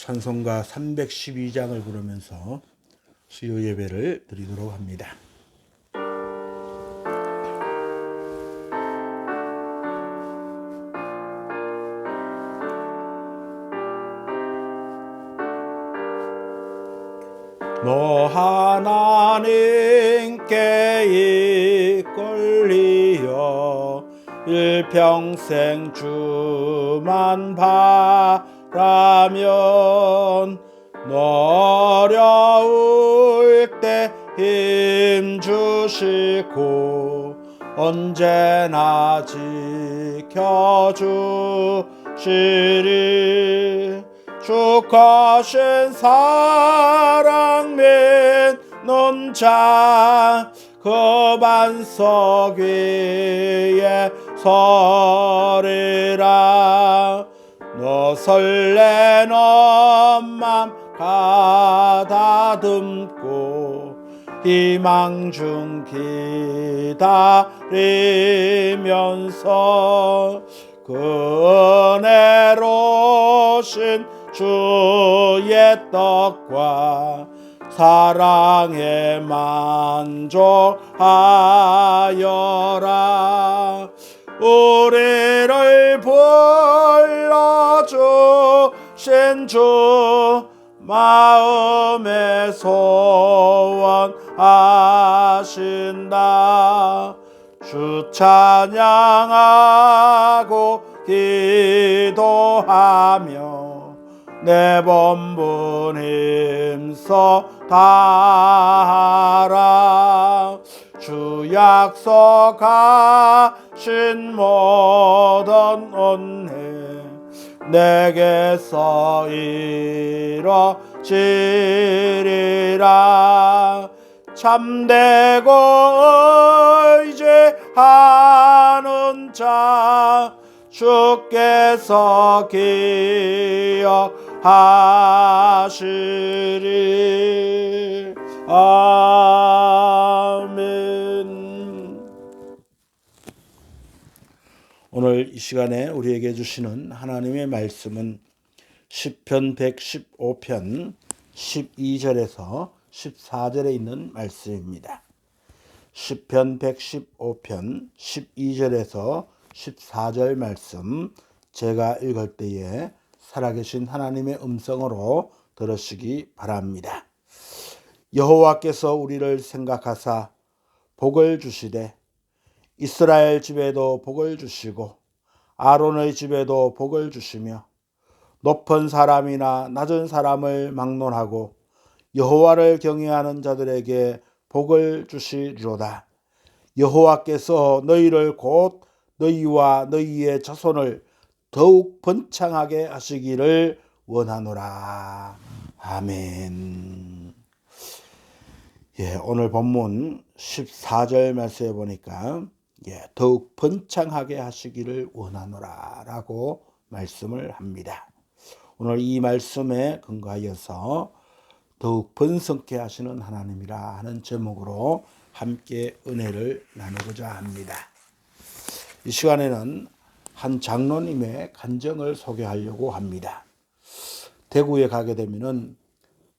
찬송가 312장을 부르면서 수요 예배를 드리도록 합니다. 너 하나님께 이끌리어 일평생 주만 바라면 어려울 때 힘 주시고 언제나 지켜주시리. 주 크신 사랑 믿는 자 그 반석 위에 서리라. 너 설레는 맘 가다듬고 희망 중 기다리면서 그 은혜로신 주의 떡과 사랑에 만족하여라. 우리를 불러주신 주 마음에 소원하신다. 주 찬양하고 기도하며 내 본분 힘써 다하라. 주 약속하신 모든 은혜 내게서 이뤄지리라. 참되고 의지하는 자 주께서 기억하시리. 아멘. 오늘 이 시간에 우리에게 주시는 하나님의 말씀은 시편 115편 12절에서 14절에 있는 말씀입니다. 시편 115편 12절에서 14절 말씀 제가 읽을 때에 살아계신 하나님의 음성으로 들으시기 바랍니다. 여호와께서 우리를 생각하사 복을 주시되 이스라엘 집에도 복을 주시고 아론의 집에도 복을 주시며 높은 사람이나 낮은 사람을 막론하고 여호와를 경외하는 자들에게 복을 주시리로다. 여호와께서 너희를 곧 너희와 너희의 자손을 더욱 번창하게 하시기를 원하노라. 아멘. 오늘 본문 14절 말씀에 보니까 더욱 번창하게 하시기를 원하노라 라고 말씀을 합니다. 오늘 이 말씀에 근거하여서 더욱 번성케 하시는 하나님이라 하는 제목으로 함께 은혜를 나누고자 합니다. 이 시간에는 한 장로님의 간증을 소개하려고 합니다. 대구에 가게 되면은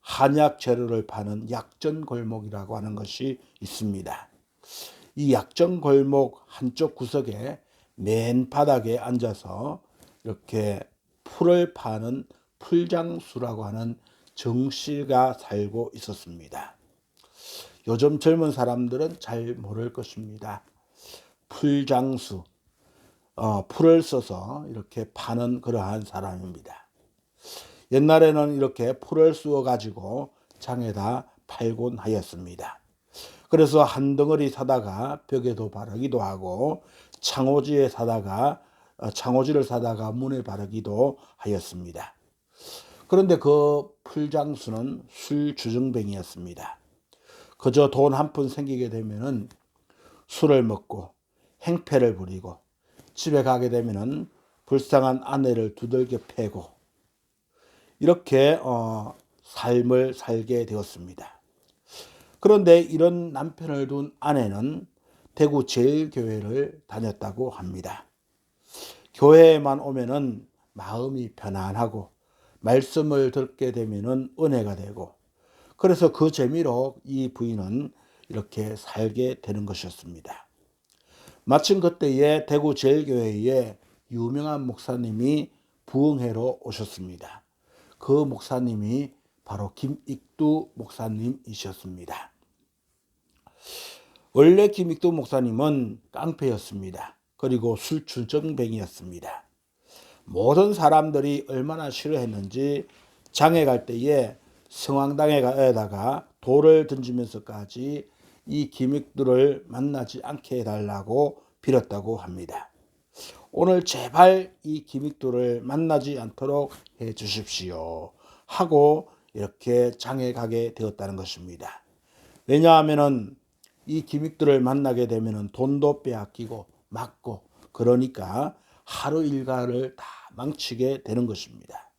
한약 재료를 파는 약전 골목이라고 하는 것이 있습니다. 이 약전 골목 한쪽 구석에 맨 바닥에 앉아서 이렇게 풀을 파는 풀장수라고 하는 정씨가 살고 있었습니다. 요즘 젊은 사람들은 잘 모를 것입니다. 풀장수, 풀을 써서 이렇게 파는 그러한 사람입니다. 옛날에는 이렇게 풀을 쑤어 가지고 장에다 팔곤 하였습니다. 그래서 한 덩어리 사다가 벽에도 바르기도 하고 창호지를 사다가 문에 바르기도 하였습니다. 그런데 그 풀장수는 술주정뱅이였습니다. 그저 돈 한 푼 생기게 되면은 술을 먹고 행패를 부리고 집에 가게 되면은 불쌍한 아내를 두들겨 패고 이렇게 삶을 살게 되었습니다. 그런데 이런 남편을 둔 아내는 대구 제일교회를 다녔다고 합니다. 교회에만 오면은 마음이 편안하고 말씀을 듣게 되면은 은혜가 되고, 그래서 그 재미로 이 부인은 이렇게 살게 되는 것이었습니다. 마침 그때에 대구 제일교회에 유명한 목사님이 부흥회로 오셨습니다. 그 목사님이 바로 김익두 목사님이셨습니다. 원래 김익두 목사님은 깡패였습니다. 그리고 술주정뱅이였습니다. 모든 사람들이 얼마나 싫어했는지 장에 갈 때에 성황당에다가 돌을 던지면서까지 이 김익두를 만나지 않게 해달라고 빌었다고 합니다. 오늘 제발 이 김익두를 만나지 않도록 해 주십시오 하고 이렇게 장에 가게 되었다는 것입니다. 왜냐하면은 이 김익두를 만나게 되면은 돈도 빼앗기고 맞고, 그러니까 하루 일과를 다 망치게 되는 것입니다.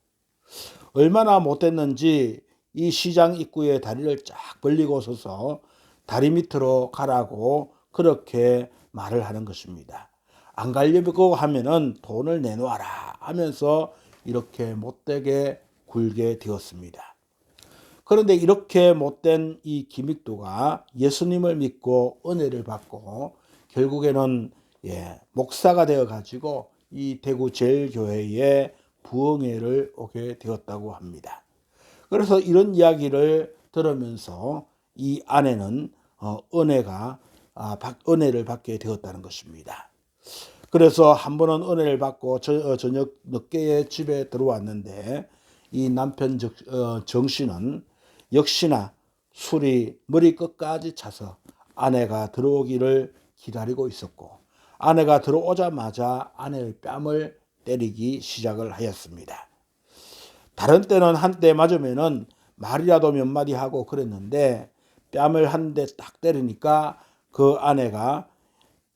얼마나 못됐는지 이 시장 입구에 다리를 쫙 벌리고 서서 다리 밑으로 가라고 그렇게 말을 하는 것입니다. 안 가려고 하면은 돈을 내놓아라 하면서 이렇게 못되게 굴게 되었습니다. 그런데 이렇게 못된 이 김익두가 예수님을 믿고 은혜를 받고 결국에는 목사가 되어 가지고 이 대구 제일교회에 부흥회를 오게 되었다고 합니다. 그래서 이런 이야기를 들으면서 이 아내는 은혜를 받게 되었다는 것입니다. 그래서 한 번은 은혜를 받고 저녁 늦게 집에 들어왔는데 이 남편 정씨는 역시나 술이 머리끝까지 차서 아내가 들어오기를 기다리고 있었고, 아내가 들어오자마자 아내의 뺨을 때리기 시작을 하였습니다. 다른 때는 한 대 맞으면은 말이라도 몇 마디 하고 그랬는데 뺨을 한 대 딱 때리니까 그 아내가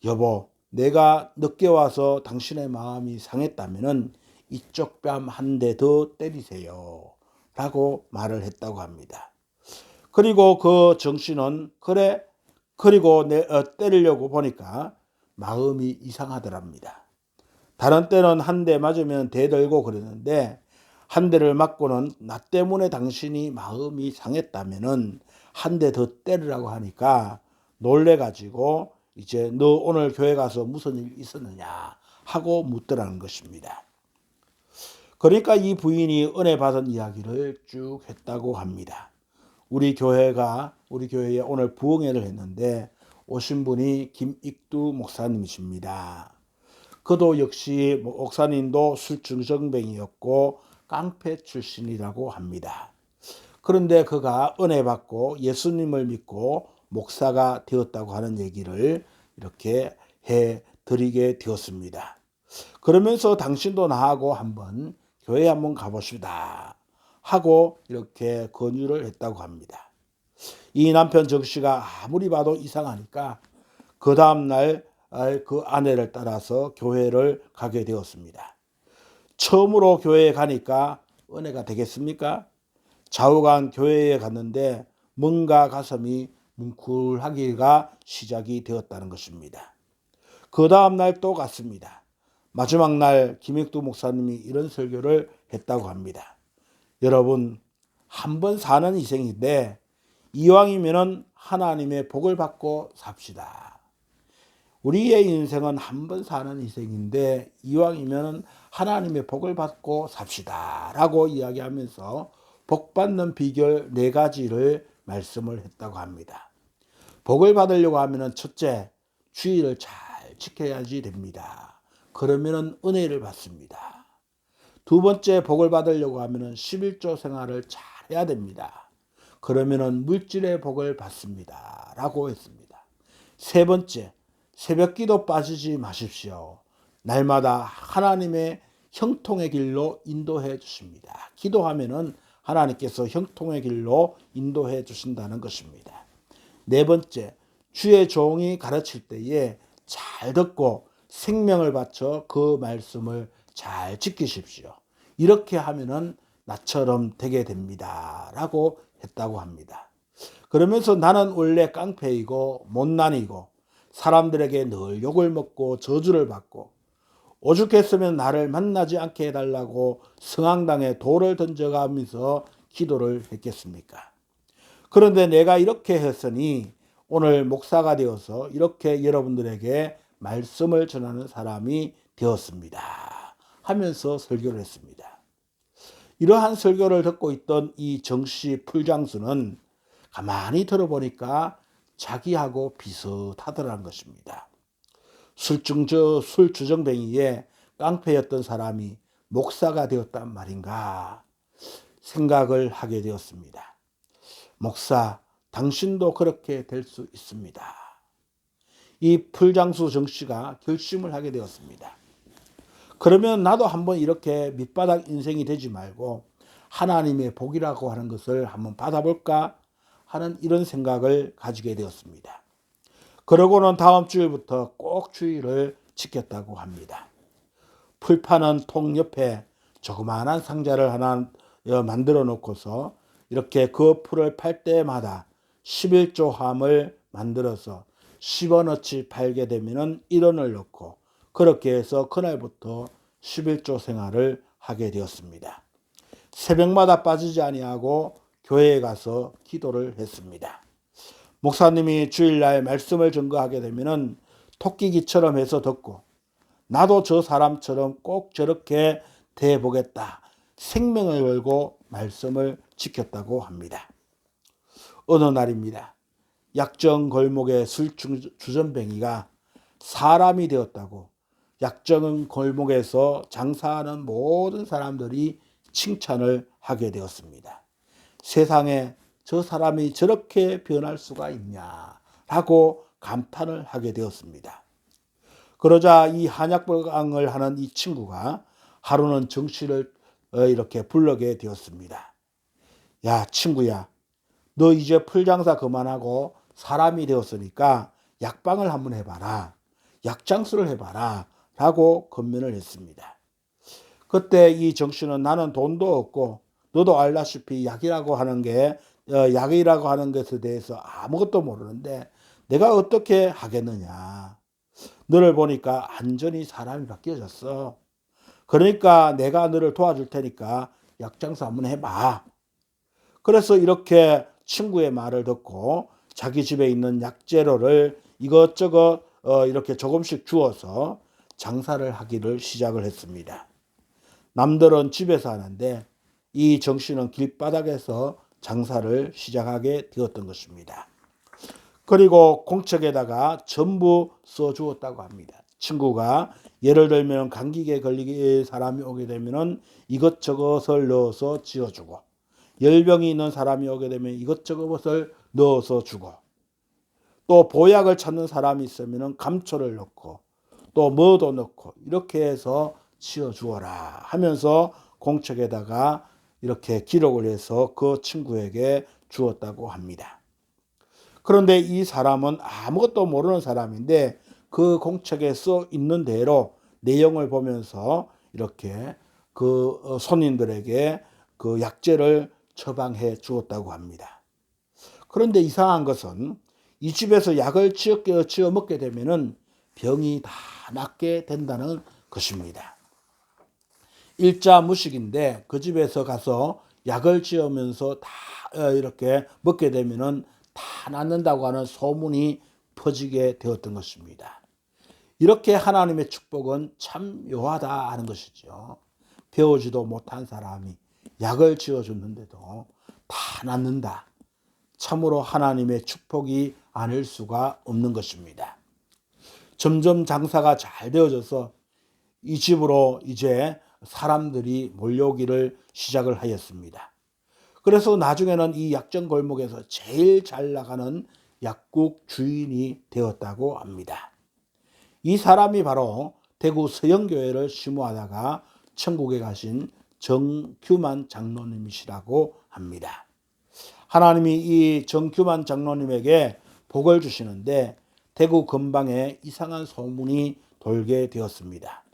여보, 내가 늦게 와서 당신의 마음이 상했다면은 이쪽 뺨 한 대 더 때리세요 라고 말을 했다고 합니다. 그리고 그 정씨는 그리고 때리려고 보니까 마음이 이상하더랍니다. 다른 때는 한 대 맞으면 대들고 그러는데 한 대를 맞고는 나 때문에 당신이 마음이 상했다면은 한 대 더 때리라고 하니까 놀래가지고 이제 너 오늘 교회 가서 무슨 일 있었느냐 하고 묻더라는 것입니다. 그러니까 이 부인이 은혜 받은 이야기를 쭉 했다고 합니다. 우리 교회에 오늘 부흥회를 했는데 오신 분이 김익두 목사님이십니다. 그도 역시 목사님도 술주정뱅이였고 깡패 출신이라고 합니다. 그런데 그가 은혜 받고 예수님을 믿고 목사가 되었다고 하는 얘기를 이렇게 해 드리게 되었습니다. 그러면서 당신도 나하고 한번 교회 한번 가보시다 하고 이렇게 권유를 했다고 합니다. 이 남편 정씨가 아무리 봐도 이상하니까 그 다음날 그 아내를 따라서 교회를 가게 되었습니다. 처음으로 교회에 가니까 은혜가 되겠습니까? 좌우간 교회에 갔는데 뭔가 가슴이 뭉클하기가 시작이 되었다는 것입니다. 그 다음날 또 갔습니다. 마지막 날 김익두 목사님이 이런 설교를 했다고 합니다. 여러분, 한 번 사는 인생인데 이왕이면 하나님의 복을 받고 삽시다. 우리의 인생은 한 번 사는 인생인데 이왕이면 하나님의 복을 받고 삽시다 라고 이야기하면서 복 받는 비결 4가지를 말씀을 했다고 합니다. 복을 받으려고 하면 첫째, 주의를 잘 지켜야지 됩니다. 그러면 은혜를 받습니다. 두 번째, 복을 받으려고 하면 11조 생활을 잘 해야 됩니다. 그러면 물질의 복을 받습니다 라고 했습니다. 세 번째, 새벽기도 빠지지 마십시오. 날마다 하나님의 형통의 길로 인도해 주십니다. 기도하면은 하나님께서 형통의 길로 인도해 주신다는 것입니다. 네 번째, 주의 종이 가르칠 때에 잘 듣고 생명을 바쳐 그 말씀을 잘 지키십시오. 이렇게 하면은 나처럼 되게 됩니다 라고 했다고 합니다. 그러면서 나는 원래 깡패이고 못난이고 사람들에게 늘 욕을 먹고 저주를 받고 오죽했으면 나를 만나지 않게 해달라고 성황당에 돌을 던져가면서 기도를 했겠습니까? 그런데 내가 이렇게 했으니 오늘 목사가 되어서 이렇게 여러분들에게 말씀을 전하는 사람이 되었습니다 하면서 설교를 했습니다. 이러한 설교를 듣고 있던 이 정씨 풀장수는 가만히 들어보니까 자기하고 비슷하더라는 것입니다. 술주정뱅이에 깡패였던 사람이 목사가 되었단 말인가 생각을 하게 되었습니다. 목사, 당신도 그렇게 될 수 있습니다. 이 풀장수 정씨가 결심을 하게 되었습니다. 그러면 나도 한번 이렇게 밑바닥 인생이 되지 말고 하나님의 복이라고 하는 것을 한번 받아볼까 하는 이런 생각을 가지게 되었습니다. 그러고는 다음 주일부터 꼭 주의를 지켰다고 합니다. 풀 파는 통 옆에 조그마한 상자를 하나 만들어 놓고서 이렇게 그 풀을 팔 때마다 11조함을 만들어서 10원어치 팔게 되면 1원을 넣고 그렇게 해서 그날부터 11조 생활을 하게 되었습니다. 새벽마다 빠지지 아니하고 교회에 가서 기도를 했습니다. 목사님이 주일날 말씀을 증거하게 되면 토끼기처럼 해서 듣고 나도 저 사람처럼 꼭 저렇게 돼보겠다 생명을 걸고 말씀을 지켰다고 합니다. 어느 날입니다. 약정 골목의 술주전뱅이가 사람이 되었다고 약정 골목에서 장사하는 모든 사람들이 칭찬을 하게 되었습니다. 세상에 저 사람이 저렇게 변할 수가 있냐라고 감탄을 하게 되었습니다. 그러자 이 한약벌강을 하는 이 친구가 하루는 정씨를 이렇게 불러게 되었습니다. 야, 친구야, 너 이제 풀장사 그만하고 사람이 되었으니까 약방을 한번 해봐라. 약장수를 해봐라. 라고 건면을 했습니다. 그때 이 정씨는 나는 돈도 없고 너도 알다시피 약이라고 하는 것에 대해서 아무것도 모르는데 내가 어떻게 하겠느냐. 너를 보니까 완전히 사람이 바뀌어졌어. 그러니까 내가 너를 도와줄 테니까 약장사 한번 해봐. 그래서 이렇게 친구의 말을 듣고 자기 집에 있는 약재료를 이것저것 이렇게 조금씩 주어서 장사를 하기를 시작을 했습니다. 남들은 집에서 하는데 이 정씨는 길바닥에서 장사를 시작하게 되었던 것입니다. 그리고 공책에다가 전부 써주었다고 합니다. 친구가 예를 들면 감기에 걸리게 사람이 오게 되면 이것저것을 넣어서 지어주고 열병이 있는 사람이 오게 되면 이것저것을 넣어서 주고 또 보약을 찾는 사람이 있으면 감초를 넣고 또 뭐도 넣고 이렇게 해서 지어주어라 하면서 공책에다가 이렇게 기록을 해서 그 친구에게 주었다고 합니다. 그런데 이 사람은 아무것도 모르는 사람인데 그 공책에 써 있는 대로 내용을 보면서 이렇게 그 손님들에게 그 약재를 처방해 주었다고 합니다. 그런데 이상한 것은 이 집에서 약을 지어 먹게 되면은 병이 다 낫게 된다는 것입니다. 일자무식인데 그 집에서 가서 약을 지으면서 다 이렇게 먹게 되면은 다 낫는다고 하는 소문이 퍼지게 되었던 것입니다. 이렇게 하나님의 축복은 참 묘하다 하는 것이죠. 배우지도 못한 사람이 약을 지어줬는데도 다 낫는다. 참으로 하나님의 축복이 아닐 수가 없는 것입니다. 점점 장사가 잘 되어져서 이 집으로 이제 사람들이 몰려오기를 시작을 하였습니다. 그래서 나중에는 이 약정 골목에서 제일 잘 나가는 약국 주인이 되었다고 합니다. 이 사람이 바로 대구 서영교회를 심호하다가 천국에 가신 정규만 장로님이시라고 합니다. 하나님이 이 정규만 장로님에게 복을 주시는데 대구 근방에 이상한 소문이 돌게 되었습니다.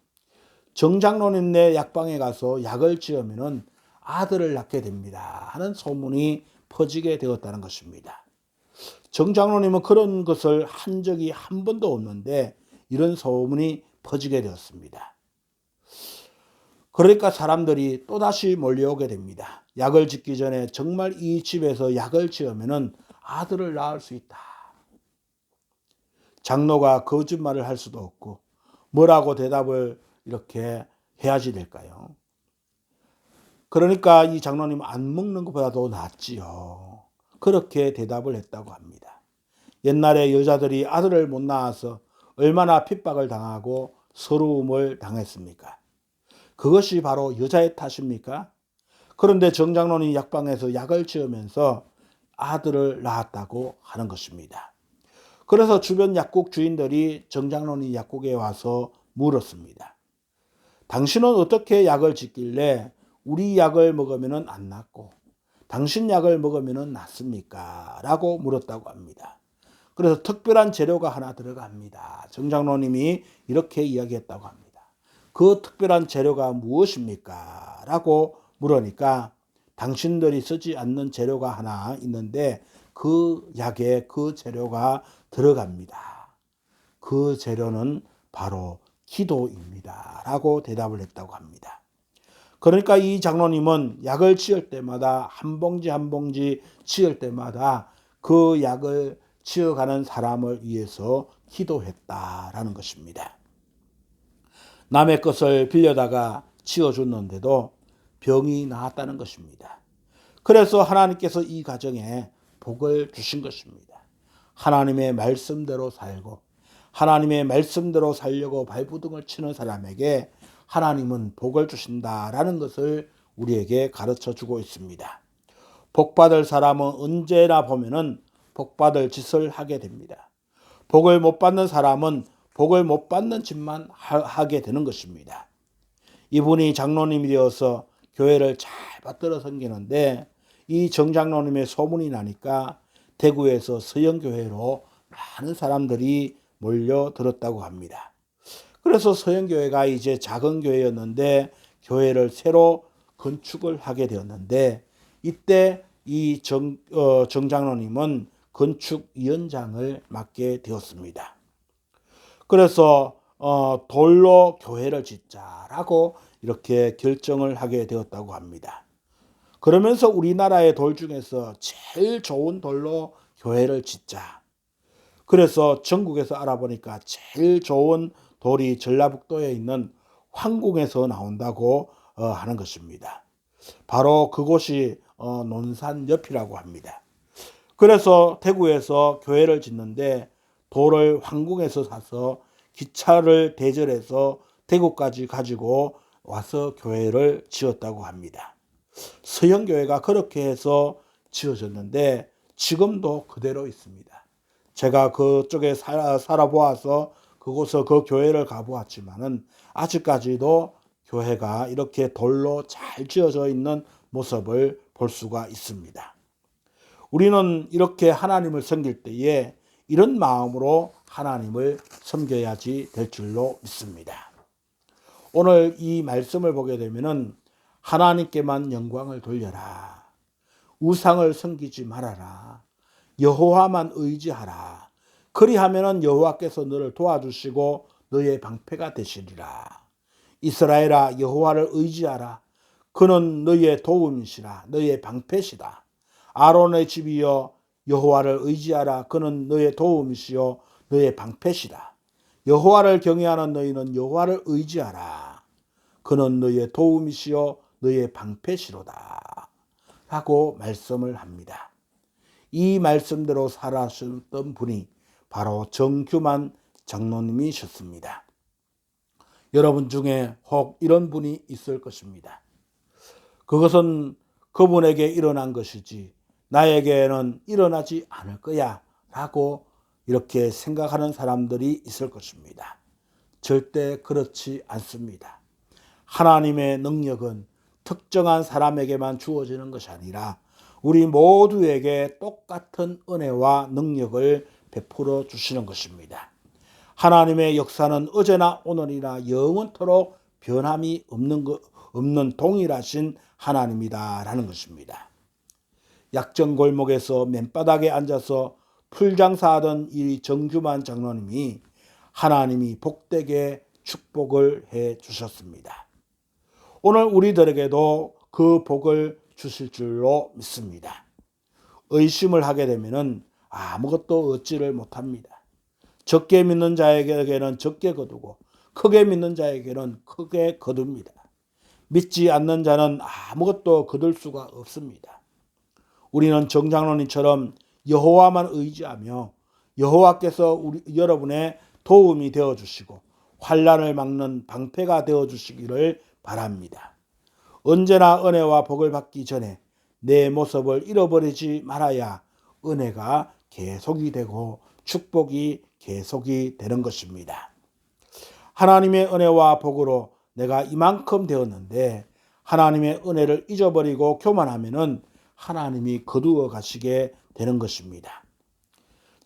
정 장로님네 약방에 가서 약을 지으면 아들을 낳게 됩니다 하는 소문이 퍼지게 되었다는 것입니다. 정 장로님은 그런 것을 한 적이 한 번도 없는데 이런 소문이 퍼지게 되었습니다. 그러니까 사람들이 또다시 몰려오게 됩니다. 약을 짓기 전에 정말 이 집에서 약을 지으면 아들을 낳을 수 있다. 장로가 거짓말을 할 수도 없고 뭐라고 대답을 이렇게 해야지 될까요? 그러니까 이 장로님 안 먹는 것보다도 낫지요. 그렇게 대답을 했다고 합니다. 옛날에 여자들이 아들을 못 낳아서 얼마나 핍박을 당하고 서러움을 당했습니까? 그것이 바로 여자의 탓입니까? 그런데 정장로님 약방에서 약을 지으면서 아들을 낳았다고 하는 것입니다. 그래서 주변 약국 주인들이 정장로님 약국에 와서 물었습니다. 당신은 어떻게 약을 짓길래 우리 약을 먹으면 안 낫고 당신 약을 먹으면 낫습니까? 라고 물었다고 합니다. 그래서 특별한 재료가 하나 들어갑니다. 정장로님이 이렇게 이야기했다고 합니다. 그 특별한 재료가 무엇입니까? 라고 물으니까 당신들이 쓰지 않는 재료가 하나 있는데 그 약에 그 재료가 들어갑니다. 그 재료는 바로 기도입니다. 라고 대답을 했다고 합니다. 그러니까 이 장로님은 약을 치울 때마다 한 봉지 한 봉지 치울 때마다 그 약을 치어가는 사람을 위해서 기도했다라는 것입니다. 남의 것을 빌려다가 치워줬는데도 병이 나았다는 것입니다. 그래서 하나님께서 이 가정에 복을 주신 것입니다. 하나님의 말씀대로 살고 하나님의 말씀대로 살려고 발부둥을 치는 사람에게 하나님은 복을 주신다라는 것을 우리에게 가르쳐 주고 있습니다. 복받을 사람은 언제나 보면은 복받을 짓을 하게 됩니다. 복을 못 받는 사람은 복을 못 받는 짓만 하게 되는 것입니다. 이분이 장로님이 되어서 교회를 잘 받들어 섬기는데 이 정장로님의 소문이 나니까 대구에서 서영교회로 많은 사람들이 몰려들었다고 합니다. 그래서 서영교회가 이제 작은 교회였는데 교회를 새로 건축을 하게 되었는데 이때 이 정장로님은 건축위원장을 맡게 되었습니다. 그래서 돌로 교회를 짓자라고 이렇게 결정을 하게 되었다고 합니다. 그러면서 우리나라의 돌 중에서 제일 좋은 돌로 교회를 짓자. 그래서 전국에서 알아보니까 제일 좋은 돌이 전라북도에 있는 황궁에서 나온다고 하는 것입니다. 바로 그곳이 논산 옆이라고 합니다. 그래서 대구에서 교회를 짓는데 돌을 황궁에서 사서 기차를 대절해서 대구까지 가지고 와서 교회를 지었다고 합니다. 서영교회가 그렇게 해서 지어졌는데 지금도 그대로 있습니다. 제가 그쪽에 살아보아서 그곳에 그 교회를 가보았지만은 아직까지도 교회가 이렇게 돌로 잘 지어져 있는 모습을 볼 수가 있습니다. 우리는 이렇게 하나님을 섬길 때에 이런 마음으로 하나님을 섬겨야지 될 줄로 믿습니다. 오늘 이 말씀을 보게 되면은 하나님께만 영광을 돌려라. 우상을 섬기지 말아라. 여호와만 의지하라. 그리하면은 여호와께서 너를 도와주시고 너의 방패가 되시리라. 이스라엘아 여호와를 의지하라. 그는 너의 도움이시라. 너의 방패시다. 아론의 집이여 여호와를 의지하라. 그는 너의 도움이시요 너의 방패시다. 여호와를 경외하는 너희는 여호와를 의지하라. 그는 너의 도움이시요 너의 방패시로다. 하고 말씀을 합니다. 이 말씀대로 살아셨던 분이 바로 정규만 장로님이셨습니다. 여러분 중에 혹 이런 분이 있을 것입니다. 그것은 그분에게 일어난 것이지 나에게는 일어나지 않을 거야 라고 이렇게 생각하는 사람들이 있을 것입니다. 절대 그렇지 않습니다. 하나님의 능력은 특정한 사람에게만 주어지는 것이 아니라 우리 모두에게 똑같은 은혜와 능력을 베풀어 주시는 것입니다. 하나님의 역사는 어제나 오늘이나 영원토록 변함이 없는 동일하신 하나님이다라는 것입니다. 약정골목에서 맨바닥에 앉아서 풀장사하던 이 정규만 장로님이 하나님이 복되게 축복을 해 주셨습니다. 오늘 우리들에게도 그 복을 주실 줄로 믿습니다. 의심을 하게 되면은 아무것도 얻지를 못합니다. 적게 믿는 자에게는 적게 거두고 크게 믿는 자에게는 크게 거둡니다. 믿지 않는 자는 아무것도 거둘 수가 없습니다. 우리는 정장로님처럼 여호와만 의지하며 여호와께서 여러분의 도움이 되어 주시고 환난을 막는 방패가 되어 주시기를 바랍니다. 언제나 은혜와 복을 받기 전에 내 모습을 잃어버리지 말아야 은혜가 계속이 되고 축복이 계속이 되는 것입니다. 하나님의 은혜와 복으로 내가 이만큼 되었는데 하나님의 은혜를 잊어버리고 교만하면은 하나님이 거두어 가시게 되는 것입니다.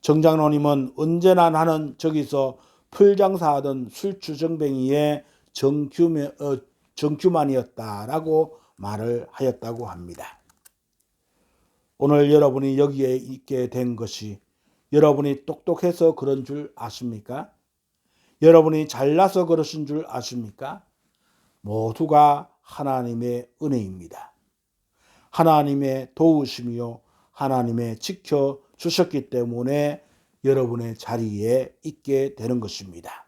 정장로님은 언제나 나는 저기서 풀장사하던 술주정뱅이의 정규만이었다라고 말을 하였다고 합니다. 오늘 여러분이 여기에 있게 된 것이 여러분이 똑똑해서 그런 줄 아십니까? 여러분이 잘나서 그러신 줄 아십니까? 모두가 하나님의 은혜입니다. 하나님의 도우심이요 하나님의 지켜주셨기 때문에 여러분의 자리에 있게 되는 것입니다.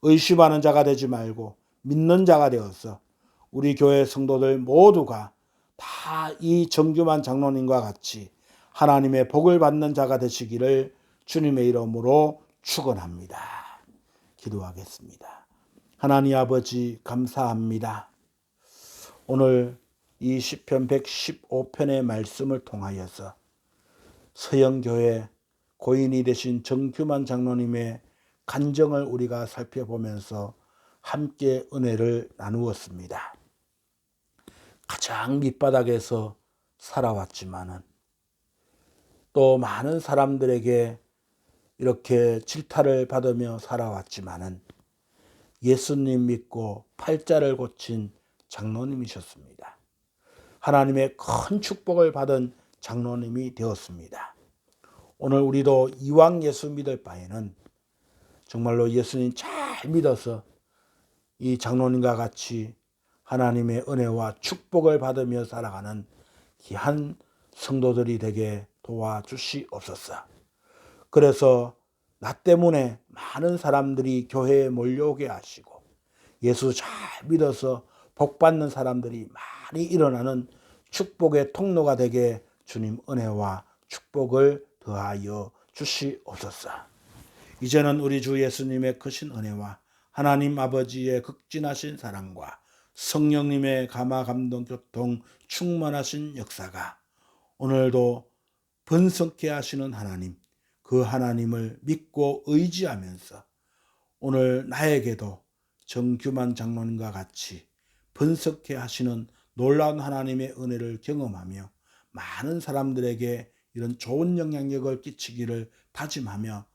의심하는 자가 되지 말고 믿는 자가 되어서 우리 교회 성도들 모두가 다 이 정규만 장로님과 같이 하나님의 복을 받는 자가 되시기를 주님의 이름으로 축원합니다. 기도하겠습니다. 하나님 아버지 감사합니다. 오늘 이 시편 115편의 말씀을 통하여서 서영교회 고인이 되신 정규만 장로님의 간정을 우리가 살펴보면서 함께 은혜를 나누었습니다. 가장 밑바닥에서 살아왔지만은 또 많은 사람들에게 이렇게 질타를 받으며 살아왔지만은 예수님 믿고 팔자를 고친 장로님이셨습니다. 하나님의 큰 축복을 받은 장로님이 되었습니다. 오늘 우리도 이왕 예수 믿을 바에는 정말로 예수님 잘 믿어서 이 장로님과 같이 하나님의 은혜와 축복을 받으며 살아가는 귀한 성도들이 되게 도와주시옵소서. 그래서 나 때문에 많은 사람들이 교회에 몰려오게 하시고 예수 잘 믿어서 복받는 사람들이 많이 일어나는 축복의 통로가 되게 주님 은혜와 축복을 더하여 주시옵소서. 이제는 우리 주 예수님의 크신 은혜와 하나님 아버지의 극진하신 사랑과 성령님의 감화 감동 교통 충만하신 역사가 오늘도 번성케 하시는 하나님, 그 하나님을 믿고 의지하면서 오늘 나에게도 정규만 장로님과 같이 번성케 하시는 놀라운 하나님의 은혜를 경험하며 많은 사람들에게 이런 좋은 영향력을 끼치기를 다짐하며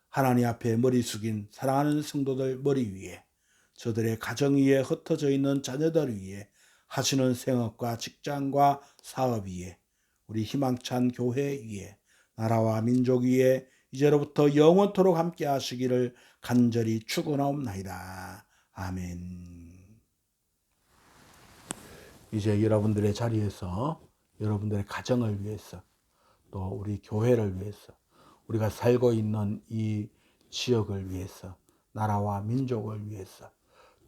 하나님 앞에 머리 숙인 사랑하는 성도들 머리 위에 저들의 가정 위에 흩어져 있는 자녀들 위에 하시는 생업과 직장과 사업 위에 우리 희망찬 교회 위에 나라와 민족 위에 이제로부터 영원토록 함께 하시기를 간절히 축원하옵나이다. 아멘. 이제 여러분들의 자리에서 여러분들의 가정을 위해서 또 우리 교회를 위해서 우리가 살고 있는 이 지역을 위해서 나라와 민족을 위해서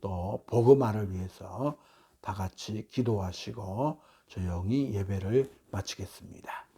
또 복음화를 위해서 다 같이 기도하시고 조용히 예배를 마치겠습니다.